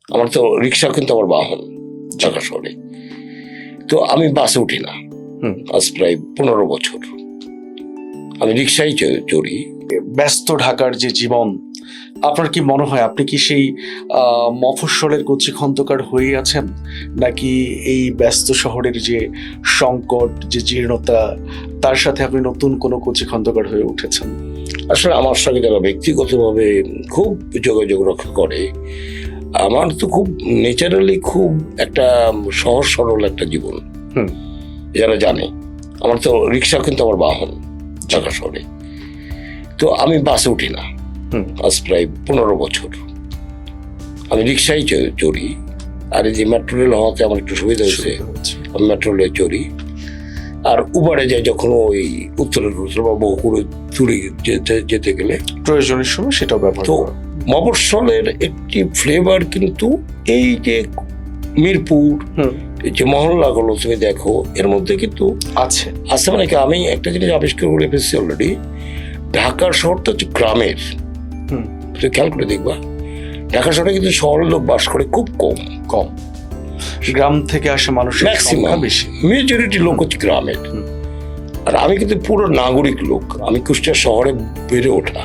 আমার তো রিক্সা কিন্তু আমার বাহন ঢাকা শহরে। তো আমি বাসে উঠি না আজ প্রায় 15 বছর। আমি রিক্সায় চড়ি। ব্যস্ত ঢাকার যে জীবন, আপনার কি মনে হয় আপনি কি সেই মফস্বলের কচি খন্দকার হয়ে আছেন, নাকি এই ব্যস্ত শহরের যে সংকট, যে জীর্ণতা, তার সাথে আপনি নতুন কোনো কচি খন্দকার হয়ে উঠেছেন? আসলে আমার সঙ্গে যারা ব্যক্তিগতভাবে খুব যোগাযোগ রক্ষা করে, আমার তো খুব ন্যাচারালি খুব একটা সহজ সরল একটা জীবন। যারা জানে আমার তো রিক্সা কিন্তু আমার বাহন ঢাকা শহরে। তো আমি বাসে উঠি না আজ প্রায় 15 বছর। আমি রিক্সায় চড়ি। আর এই যে মেট্রো রেল হওয়াতে আমার একটু সুবিধা হয়েছে, আমি মেট্রো রেলে চড়ি। আর উবারে যাই যখন ওই উত্তরের বা বহুকুড়ে চুরি যেতে গেলে প্রয়োজনের সময় সেটাও ব্যবহার তো করা। মফস্বলের একটি ফ্লেভার কিন্তু এই যে মিরপুর, যে মহল্লাগুলো তুমি দেখো, এর মধ্যে কিন্তু আছে। মানে কি, আমি একটা জিনিস আবিষ্কার করে ফেলছি অলরেডি। ঢাকা শহরটা হচ্ছে গ্রামের। তুমি খেয়াল করে দেখবা, ঢাকা শহরে কিন্তু শহরের লোক বাস করে খুব কম। গ্রাম থেকে আসে মানুষের ম্যাক্সিমাম বেশি, মেজরিটি লোক হচ্ছে গ্রামের। আর আমি কিন্তু পুরো নাগরিক লোক, আমি কুষ্টিয়া শহরে বেড়ে ওঠা।